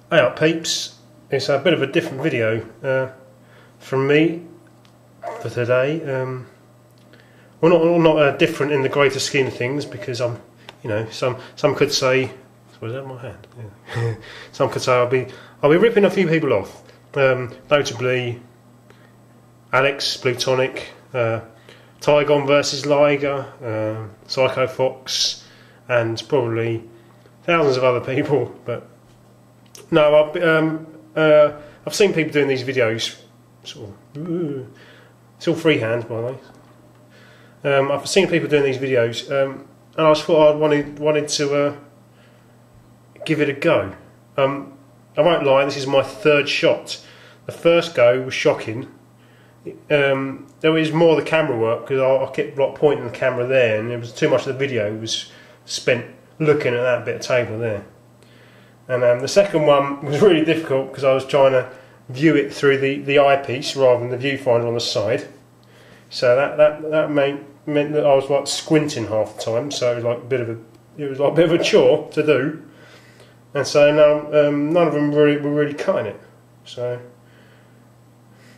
Hey up peeps, it's a bit of a different video from me for today. Well, not different in the greater scheme of things, because I'm, you know, some could say, was that my hand? Yeah. Some could say I'll be ripping a few people off, notably Alex, Blue Tonic, Tygon versus Liger, Psycho Fox, and probably thousands of other people. But no, I've seen people doing these videos. Sort of, it's all freehand, by the way. I've seen people doing these videos, and I just thought I wanted to give it a go. I won't lie, this is my third shot. The first go was shocking. There was more the camera work, because I kept like pointing the camera there, and it was too much of the video was spent looking at that bit of table there. And the second one was really difficult, because I was trying to view it through the eyepiece rather than the viewfinder on the side. So that meant that I was like squinting half the time. So it was like a bit of a chore to do. And so now none of them were really cutting it. So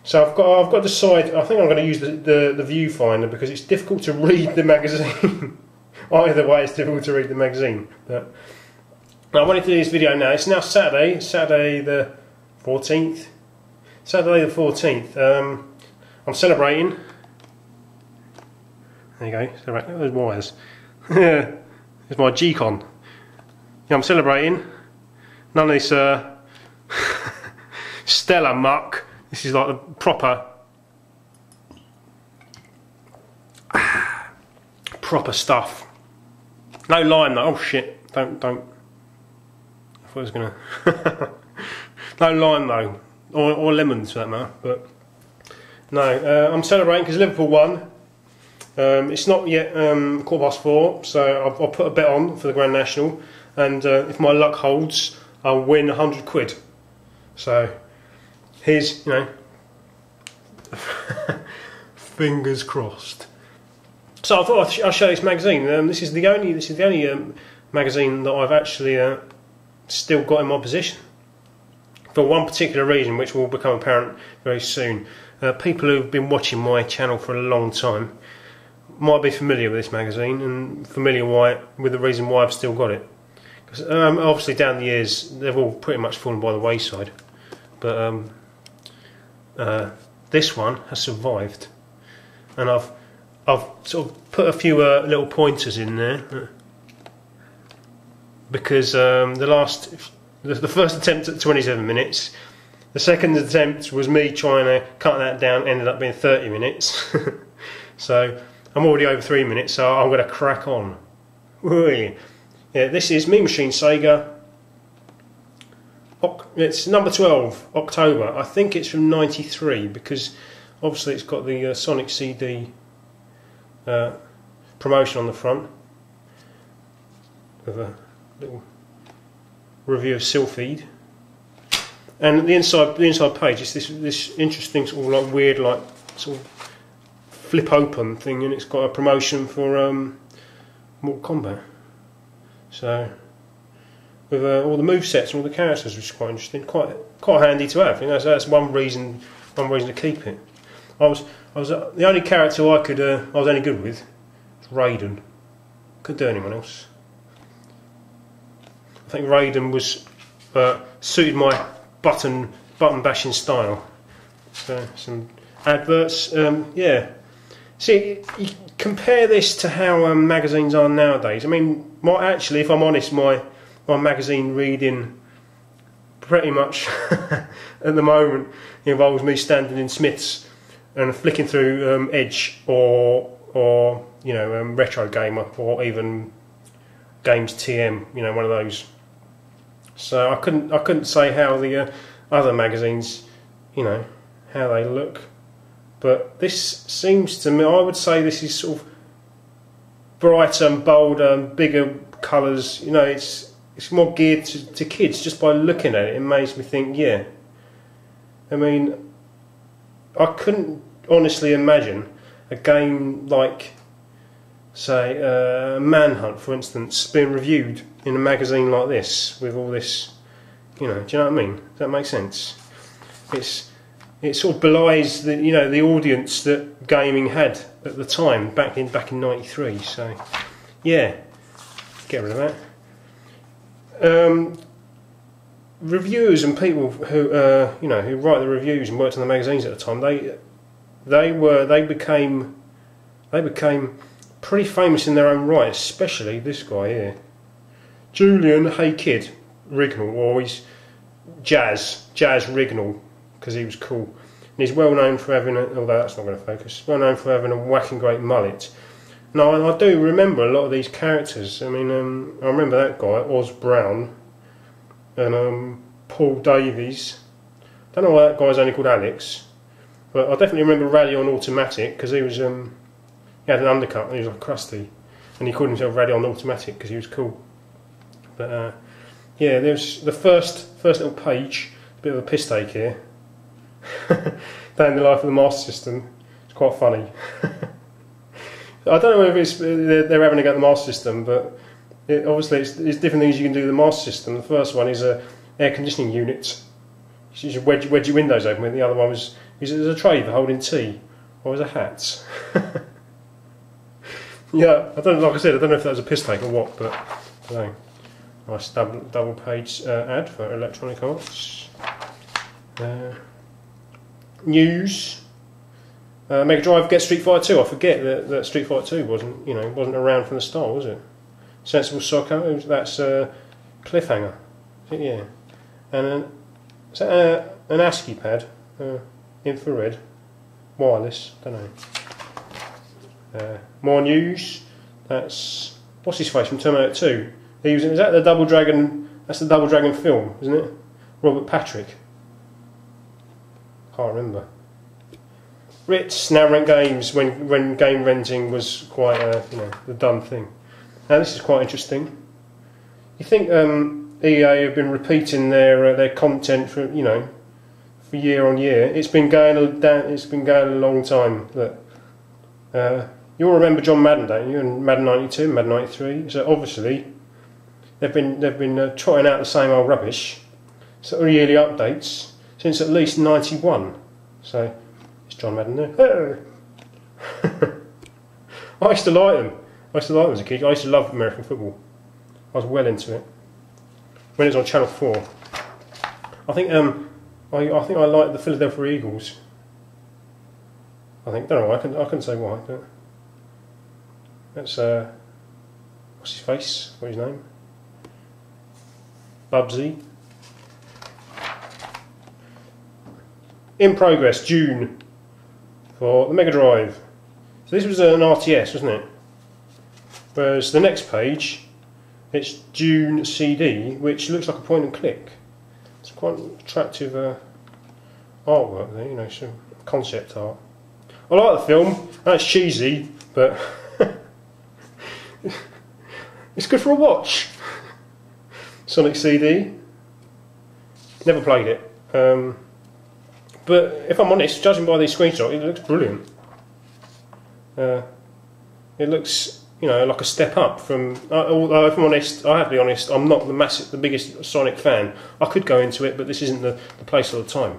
I've got to decide. I think I'm going to use the viewfinder, because it's difficult to read the magazine. Either way, it's difficult to read the magazine. But I wanted to do this video now. It's now Saturday the 14th. Saturday the 14th. I'm celebrating. There you go. Celebrate those wires. It's my G-Con. Yeah, I'm celebrating. None of this Stella muck. This is like the proper stuff. No lime though. Oh shit! Don't. I thought it was gonna. No lime though, or lemons for that matter. But no, I'm celebrating because Liverpool won. It's not yet 4:15, so I'll put a bet on for the Grand National, and if my luck holds, I'll win 100 quid. So here's, you know, fingers crossed. So I thought I'll show this magazine. This is the only magazine that I've actually still got in my possession, for one particular reason, which will become apparent very soon. People who've been watching my channel for a long time might be familiar with this magazine, and familiar with the reason why I've still got it. Because obviously down the years they've all pretty much fallen by the wayside, but this one has survived, and I've sort of put a few little pointers in there, because the first attempt at 27 minutes, the second attempt was me trying to cut that down, ended up being 30 minutes. So I'm already over 3 minutes, so I'm going to crack on. Yeah, this is Mean Machines Sega. It's number 12, October. I think it's from '93, because obviously it's got the Sonic CD promotion on the front, with a little review of Sylpheed. And the inside page is this interesting sort of like weird, like sort of flip open thing, and it's got a promotion for Mortal Kombat. So with all the movesets and all the characters, which is quite interesting, quite handy to have. You know, so that's one reason to keep it. I was the only character I was any good with was Raiden. Couldn't do anyone else. I think Raiden was suited my button bashing style. So some adverts, yeah. See, you compare this to how magazines are nowadays. I mean, actually, if I'm honest, my magazine reading pretty much at the moment involves me standing in Smith's and flicking through Edge or you know, Retro Gamer, or even Games TM, you know, one of those. So I couldn't say how the other magazines, you know, how they look. But this seems to me, I would say this is sort of brighter and bolder and bigger colours. You know, it's more geared to kids. Just by looking at it, it makes me think, yeah. I mean, I couldn't honestly imagine a game like, say, Manhunt, for instance, being reviewed in a magazine like this, with all this, You know, do you know what I mean? Does that make sense? It sort of belies the, you know, the audience that gaming had at the time back in '93. So yeah, get rid of that. Reviewers and people who you know, who write the reviews and worked on the magazines at the time, they became pretty famous in their own right, especially this guy here, Julian Hey Kid Rignall, or he's Jazz Rignall, because he was cool. And he's well known for having, although that's not going to focus, well known for having a whacking great mullet. Now, I do remember a lot of these characters. I mean, I remember that guy, Oz Brown, and Paul Davies. Don't know why that guy's only called Alex, but I definitely remember Rally on Automatic, because he was, he had an undercut, and he was like crusty, and he called himself Rally on Automatic because he was cool. But yeah, there's the first little page, a bit of a piss take here. Day in the life of the Master System. It's quite funny. I don't know if it's they're having a go at the Master System, but obviously it's different things you can do with the Master System. The first one is a air conditioning unit. You should wedge your windows open with. The other one was a tray for holding tea, or was a hat. Yeah, I don't. Like I said, I don't know if that was a piss take or what, but I don't know. Nice double page ad for Electronic Arts. News. Mega Drive gets Street Fighter 2. I forget that Street Fighter 2 wasn't around from the start, was it? Sensible Soccer. That's Cliffhanger. Yeah. And is that an ASCII pad? Infrared, wireless. Don't know. More news. That's what's his face from Terminator 2. Is that the Double Dragon? That's the Double Dragon film, isn't it? Robert Patrick. Can't remember. Ritz now rent games when game renting was quite the done thing. Now this is quite interesting. You think EA have been repeating their content for for year on year? It's been going down. It's been going a long time. Look, you'll remember John Madden, don't you? And Madden 92, Madden 93. So obviously they've been trotting out the same old rubbish, sort of yearly updates since at least '91. So it's John Madden there. I used to like them. I used to like them as a kid. I used to love American football. I was well into it when it was on Channel 4. I think I liked the Philadelphia Eagles. I think, don't know why, I couldn't say why, but that's what's his face? What's his name? Bubsy. In progress, June, for the Mega Drive. So this was an RTS, wasn't it? Whereas the next page, it's June CD, which looks like a point and click. It's quite attractive artwork there, some concept art. I like the film. That's cheesy, but it's good for a watch. Sonic CD. Never played it. But if I'm honest, judging by these screenshots, it looks brilliant. It looks, like a step up from. Although, if I'm honest, I have to be honest, I'm not the biggest Sonic fan. I could go into it, but this isn't the place or the time.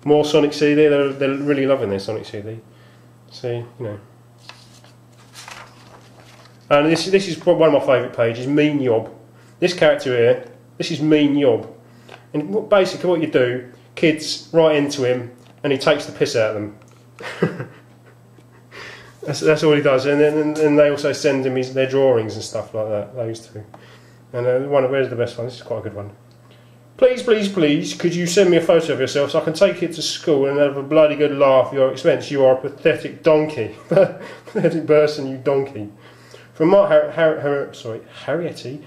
More Sonic CD. They're really loving their Sonic CD. See, And this is one of my favourite pages. Mean Yob. This character here. This is Mean Yob. And basically what you do, kids write into him and he takes the piss out of them. that's all he does. And they also send him their drawings and stuff like that, those two. And where's the best one? This is quite a good one. Please, please, please, could you send me a photo of yourself so I can take it to school and have a bloody good laugh at your expense? You are a pathetic donkey. Pathetic person, you donkey. From Mark Harrietti,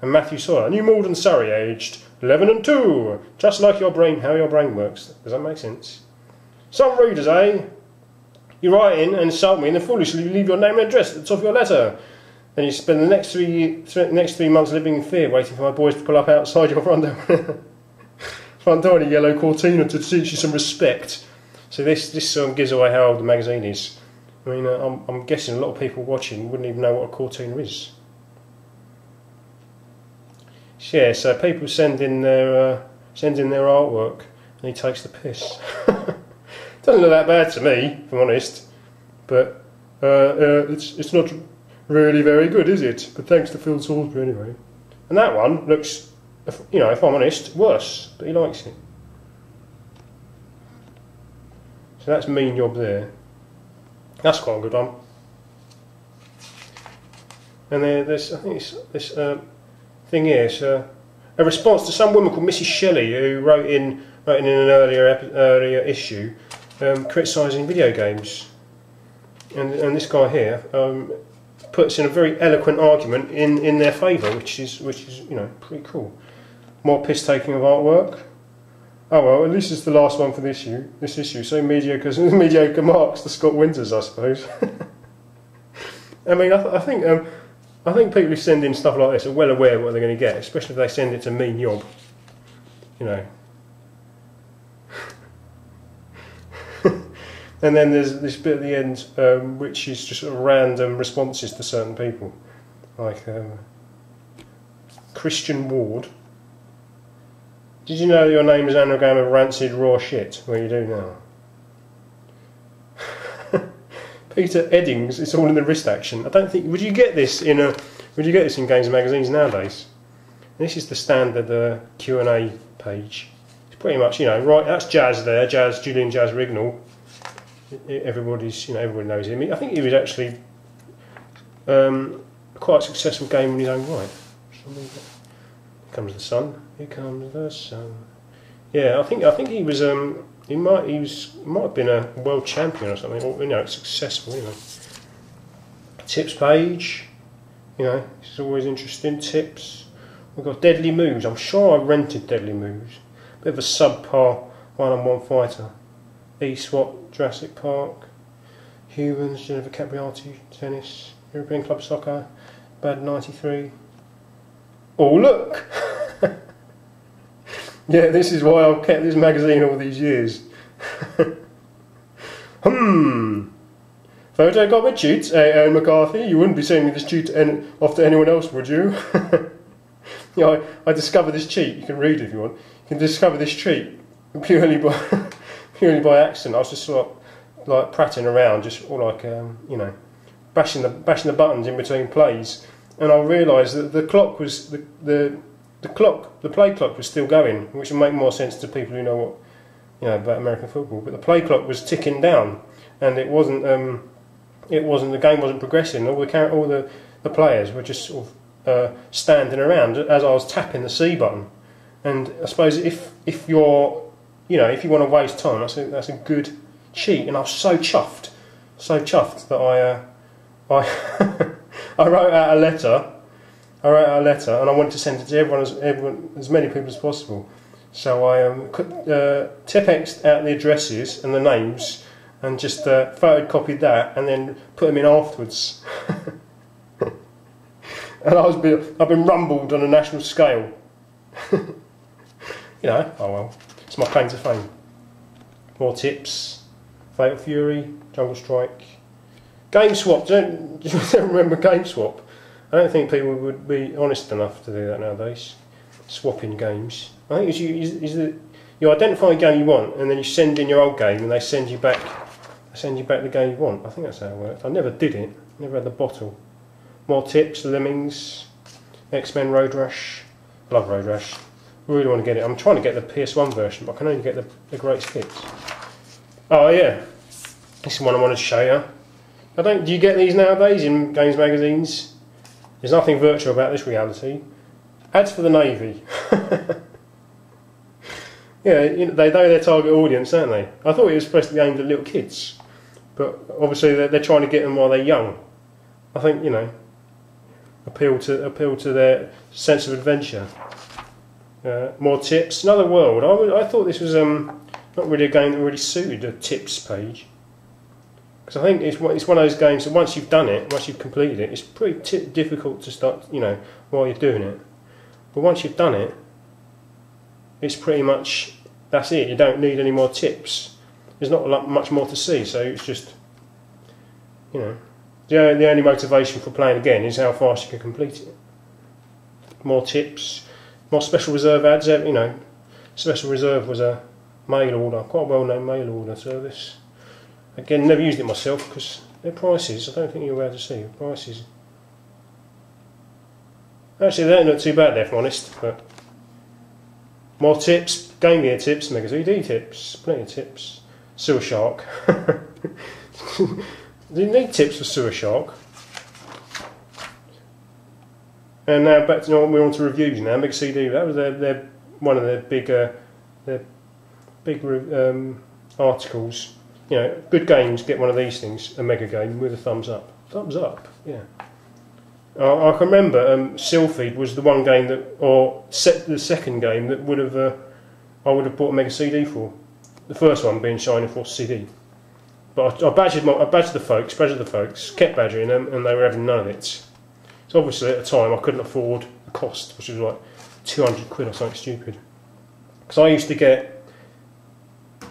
and Matthew Sawyer, New Malden, Surrey, aged 11 and 2. Just like your brain, how your brain works. Does that make sense? Some readers, eh? You write in and insult me and then foolishly leave your name and address at the top of your letter. Then you spend the next 3 months living in fear, waiting for my boys to pull up outside your front door in a yellow Cortina to teach you some respect. So this gives away how old the magazine is. I mean, I'm guessing a lot of people watching wouldn't even know what a Cortina is. Yeah, so people send in their artwork, and he takes the piss. Doesn't look that bad to me, if I'm honest. But it's not really very good, is it? But thanks to Phil Salisbury anyway. And that one looks, you know, if I'm honest, worse. But he likes it. So that's Mean Job there. That's quite a good one. And there's, I think it's this thing here. It's a response to some woman called Mrs. Shelley, who wrote in an earlier issue, criticising video games. And this guy here puts in a very eloquent argument in their favour, which is you know, pretty cool. More piss taking of artwork. Oh well, at least it's the last one for this issue. So mediocre marks the Scott Winters, I suppose. I mean, I think people who send in stuff like this are well aware of what they're going to get, especially if they send it to Mean Job. You know. And then there's this bit at the end, which is just sort of random responses to certain people, like Christian Ward. Did you know your name is an anagram of rancid raw shit? Well, you do now. Peter Eddings, it's all in the wrist action. I don't think. Would you get this in games and magazines nowadays? And this is the standard Q&A page. It's pretty much, you know, right. That's Jazz there, Julian Jazz Rignall. Everybody knows him. I think he was actually quite a successful gamer in his own right. Here comes the sun. Here comes the sun. Yeah, I think he was. He might have been a world champion or something. Or, you know, successful. You know, tips page. You know, this is always interesting. Tips. We've got Deadly Moves. I'm sure I rented Deadly Moves. Bit of a subpar one-on-one fighter. E-SWAT, Jurassic Park, Humans, Jennifer Capriati, Tennis, European Club Soccer, Bad 93. Oh look! Yeah, this is why I've kept this magazine all these years. Photocopy cheats, A.O. McCarthy. You wouldn't be sending this cheat off to anyone else, would you? You know, I discovered this cheat. You can read it if you want. You can discover this cheat purely by accident. I was just sort of like prattling around, just all like you know, bashing the buttons in between plays, and I realised that the clock was the play clock was still going, which would make more sense to people who know what, you know, about American football. But the play clock was ticking down, and it wasn't the game wasn't progressing. All the players were just sort of standing around as I was tapping the C button. And I suppose if you're, you know, if you want to waste time, that's a good cheat. And I was so chuffed that I wrote out a letter. And I wanted to send it to everyone, as many people as possible. So I tip-exed out the addresses and the names, and just photocopied that, and then put them in afterwards. And I've been rumbled on a national scale. You know, oh well, it's my claim to fame. More tips: Fatal Fury, Jungle Strike, Game Swap. Do you remember Game Swap? I don't think people would be honest enough to do that nowadays. Swapping games. I think you identify a game you want, and then you send in your old game, and they send you back the game you want. I think that's how it worked. I never did it. Never had the bottle. More tips: Lemmings, X-Men Road Rash. Love Road Rash. Really want to get it. I'm trying to get the PS1 version, but I can only get the greatest hits. Oh yeah, this is one I wanted to show you. Do you get these nowadays in games magazines? There's nothing virtual about this reality. Ads for the Navy. Yeah, you know, they know their target audience, don't they? I thought it was supposed to be aimed at little kids, but obviously they're trying to get them while they're young. I think, you know, appeal to their sense of adventure. More tips. Another World. I thought this was not really a game that really suited a tips page. Because I think it's one of those games that once you've done it, once you've completed it, it's pretty difficult to start, you know, while you're doing it. But once you've done it, it's pretty much, that's it. You don't need any more tips. There's not much more to see, so it's just, you know, the only motivation for playing again is how fast you can complete it. More tips. My Special Reserve ads, you know, Special Reserve was a mail order, quite a well-known mail order service. Again, never used it myself because their prices, I don't think you're allowed to see prices. Actually, they don't look too bad there, if I'm honest. But more tips, Game Gear tips, Mega CD tips, plenty of tips. Sewer Shark. Do you need tips for Sewer Shark? And now back to, we're on to reviews now. Mega CD, that was their one of their big articles. You know, good games get one of these things, a Mega game with a thumbs up. Thumbs up, yeah. I can remember Silpheed was the one game that, or the second game that would have I would have bought a Mega CD for. The first one being Shining Force CD. But I badgered the folks, kept badgering them, and they were having none of it. So obviously at the time I couldn't afford the cost, which was like 200 quid or something stupid. Because I used to do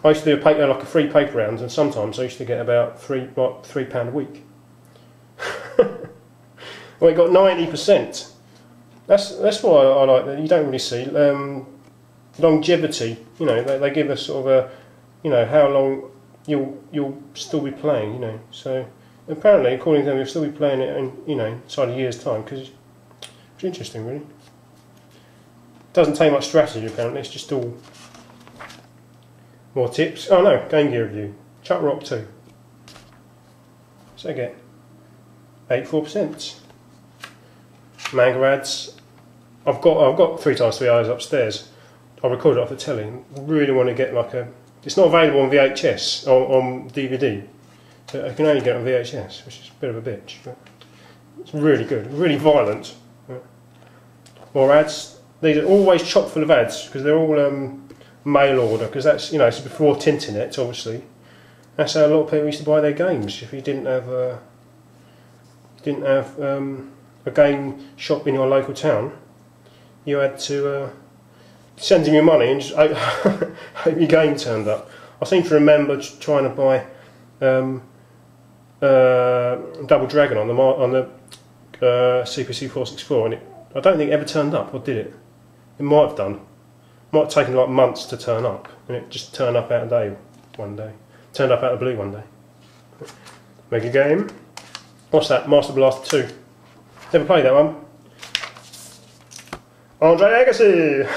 like a free paper round, and sometimes I used to get about £3 a week. Well, it got 90%. That's why I like that. You don't really see longevity. You know, they give us sort of a, you know, how long you'll still be playing. You know, so apparently, according to them, you'll still be playing it in, you know, inside a year's time, because it's interesting, really. Doesn't take much strategy apparently. It's just all more tips. Oh no, Game Gear review. Chuck Rock 2. So I get 84%. Manga ads. I've got 3x3 eyes upstairs. I recorded it off the telly. I really want to get like a. It's not available on VHS or on DVD. So I can only get it on VHS, which is a bit of a bitch. But it's really good, really violent. More ads. These are always chock full of ads because they're all mail order. Because that's, you know, it's before Tinternet, obviously. That's how a lot of people used to buy their games. If you didn't have a game shop in your local town, you had to send him your money and just hope your game turned up. I seem to remember trying to buy Double Dragon on the CPC 464, and I don't think it ever turned up, or did it? It might have done. Might have taken like months to turn up, and it just turned up out of day one day. Turned up out of the blue one day. Mega game. What's that? Master Blaster 2. Never played that one. Andre Agassi.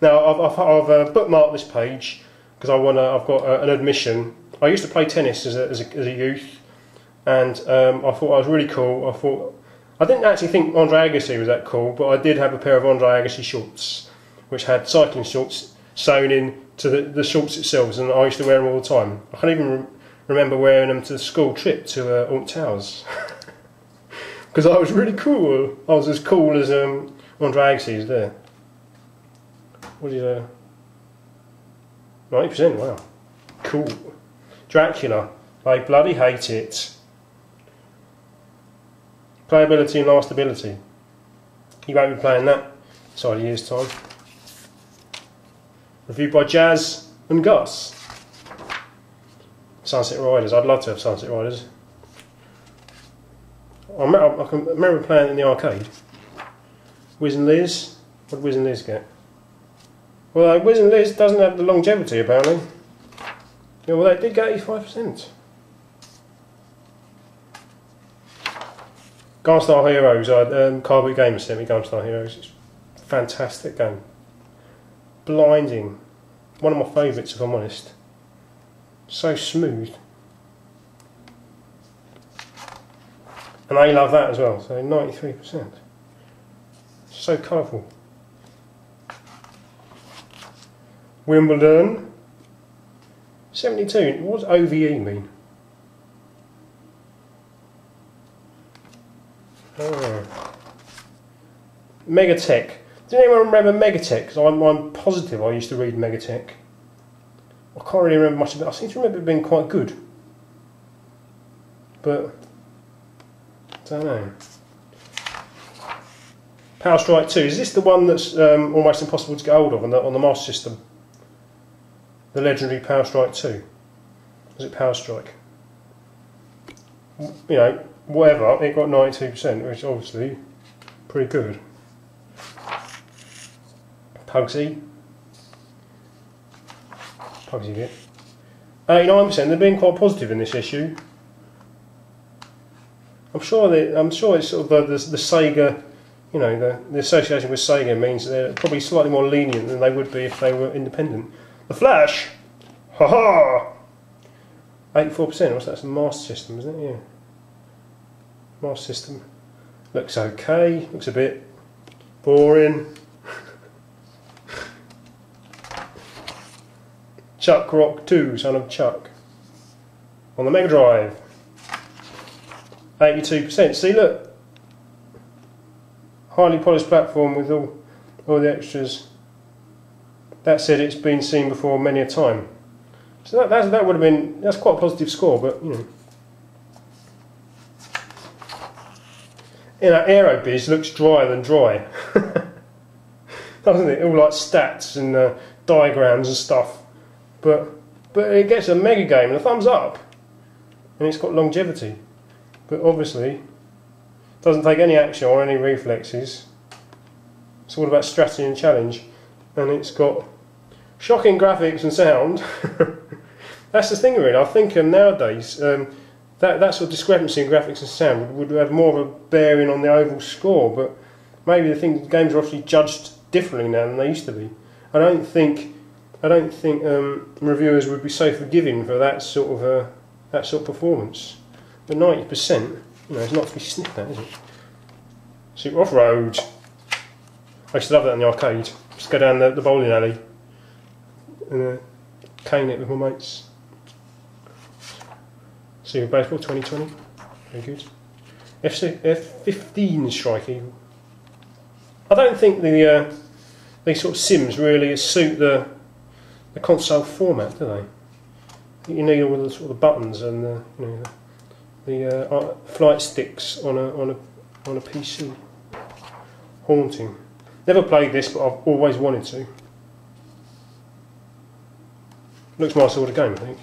Now I've bookmarked this page because I've got an admission. I used to play tennis as a youth, and I thought I was really cool. I didn't actually think Andre Agassi was that cool, but I did have a pair of Andre Agassi shorts, which had cycling shorts sewn in to the shorts itself, and I used to wear them all the time. I can't even remember wearing them to the school trip to Alton Towers. Because I was really cool. I was as cool as Andre Agassi is there. What is 90%, wow. Cool. Dracula. I bloody hate it. Playability and lastability. You won't be playing that inside a year's time. Reviewed by Jazz and Gus. Sunset Riders. I'd love to have Sunset Riders. I can remember playing it in the arcade. Wiz and Liz. What did Wiz and Liz get? Well, Wiz and Liz doesn't have the longevity apparently. Yeah, well, they did get 85%. Gunstar Heroes. Carboy Gamer sent me Gunstar Heroes. It's a fantastic game. Blinding. One of my favourites, if I'm honest. So smooth. And they love that as well, so 93%. So colourful. Wimbledon. 72. What does OVE mean? Oh. Megatech. Does anyone remember Megatech? Because I'm positive I used to read Megatech. I can't really remember much of it. I seem to remember it being quite good. But I don't know. Power Strike 2. Is this the one that's almost impossible to get hold of on the Master System? The legendary Power Strike 2. Was it Power Strike? You know, whatever. It got 92%, which is obviously pretty good. Pugsy bit. 89%. They're being quite positive in this issue. I'm sure it's sort of the Sega, you know, the association with Sega means they're probably slightly more lenient than they would be if they were independent. The Flash, ha! 84%. What's that? It's a Master System, isn't it? Yeah. Master System. Looks okay. Looks a bit boring. Chuck Rock 2, Son of Chuck. On the Mega Drive. 82%. See, look. Highly polished platform with all the extras. That said, it's been seen before many a time. So that would have been, that's quite a positive score, but you know. Aerobiz looks drier than dry. Doesn't it? All like stats and diagrams and stuff. But it gets a mega game and a thumbs up. And it's got longevity. But obviously doesn't take any action or any reflexes. It's all about strategy and challenge. And it's got shocking graphics and sound. That's the thing really. I think nowadays that sort of discrepancy in graphics and sound would have more of a bearing on the overall score, but maybe the games are obviously judged differently now than they used to be. I don't think reviewers would be so forgiving for that sort of performance. But 90%, you know, it's not to be sniffed at, is it? Super Off-Road. I used to love that in the arcade. Just go down the bowling alley and cane it with my mates. Super Baseball 2020, very good. F-15 Strike Eagle. I don't think these sort of sims really suit the console format, do they? You need all the sort of buttons and the flight sticks on a PC. Haunting. Never played this, but I've always wanted to. Looks my sort of game, I think.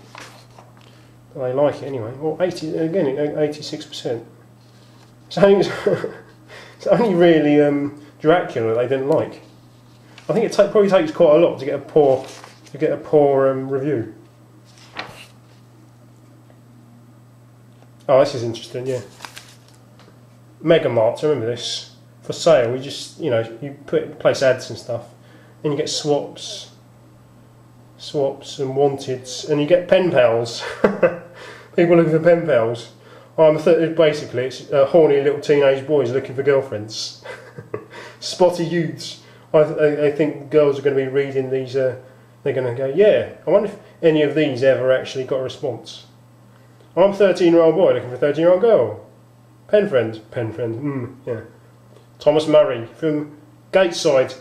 But they like it anyway. Well, 86%. It's only really Dracula they didn't like. I think it probably takes quite a lot to get a poor review. Oh, this is interesting. Yeah. Mega Marts. I remember this. For sale, we just, you know, you place ads and stuff, and you get swaps and wanteds, and you get pen pals. People looking for pen pals. Basically, it's horny little teenage boys looking for girlfriends. Spotty youths. I think girls are going to be reading these. They're going to go, yeah. I wonder if any of these ever actually got a response. I'm a 13-year-old boy looking for a 13-year-old girl. Pen friend. Yeah. Thomas Murray from Gateside,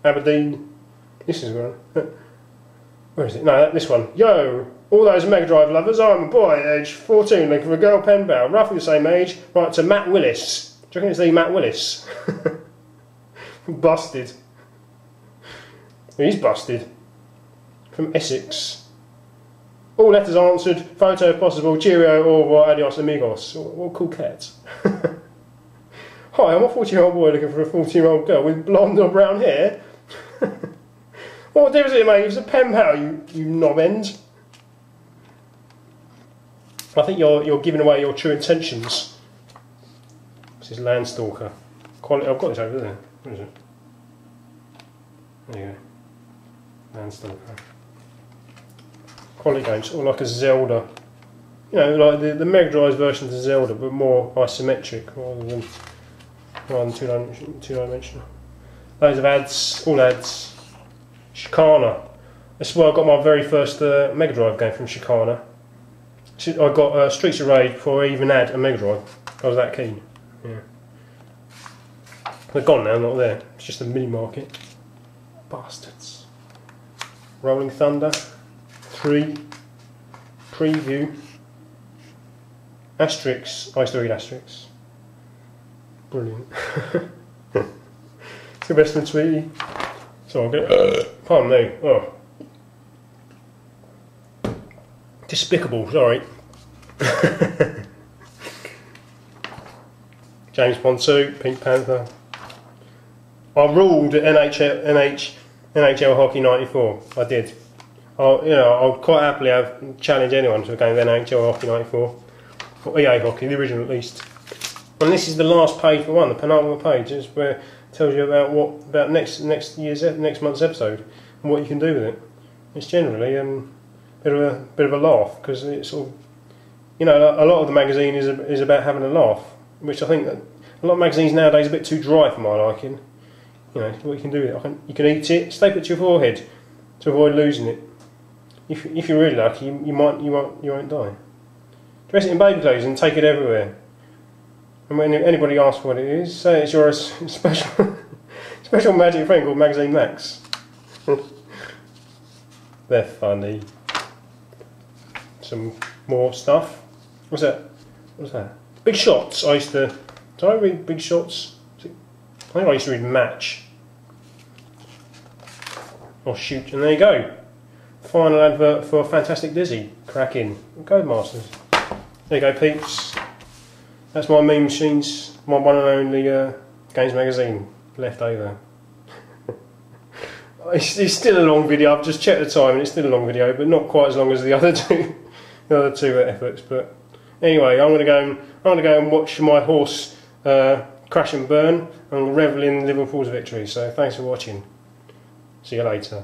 Aberdeen. This is one. Where is it? No, this one. Yo, all those Mega Drive lovers. I'm a boy, age 14, looking for a girl pen pal, roughly the same age. Right to Matt Willis. Do you reckon it's the Matt Willis? Busted. He's busted. From Essex. All letters answered. Photo if possible. Cheerio, au revoir, adios amigos. What cool cats. Hi, I'm a 14-year-old boy looking for a 14-year-old girl with blonde or brown hair. What difference does it make? It's a pen pal, you knob end. I think you're giving away your true intentions. This is Landstalker. Quality. I've got this over there. Where is it? There you go. Landstalker. Quality game, sort of like a Zelda. You know, like the Mega Drive's version of Zelda, but more isometric rather than two-dimensional. Loads of ads, all ads. Chicana. That's where I got my very first Mega Drive game, from Chicana. I got Streets of Rage before I even had a Mega Drive. I was that keen. Yeah. They're gone now, not there. It's just a mini market. Bastards. Rolling Thunder 3 preview. Asterix. I used to read Asterix. Brilliant. It's the best one, sweetie. So I'll get. Pardon me. Oh. Despicable, sorry. James Bond 2, Pink Panther. I ruled at NHL Hockey 94. I did. I'll quite happily challenge anyone to a game of NHL Hockey 94. Or EA Hockey, the original at least. And this is the last page for one, the penultimate page. It's where it tells you about next month's episode and what you can do with it. It's generally a bit of a laugh, because it's sort of, a lot of the magazine is about having a laugh, which I think that a lot of magazines nowadays are a bit too dry for my liking. What you can do with it, you can eat it, staple it to your forehead to avoid losing it. If you're really lucky, you won't die. Dress it in baby clothes and take it everywhere. And when anybody asks what it is, say it's your special magic friend called Magazine Max. They're funny. Some more stuff. What's that? Big Shots. Did I read Big Shots? I think I used to read Match. Or Shoot. And there you go. Final advert for Fantastic Dizzy. Cracking. Codemasters. There you go, peeps. That's my Mean Machines, my one and only games magazine left over. It's still a long video. I've just checked the time and it's still a long video, but not quite as long as the other two efforts. But anyway, I'm gonna go and watch my horse crash and burn and revel in Liverpool's victory. So thanks for watching. See you later.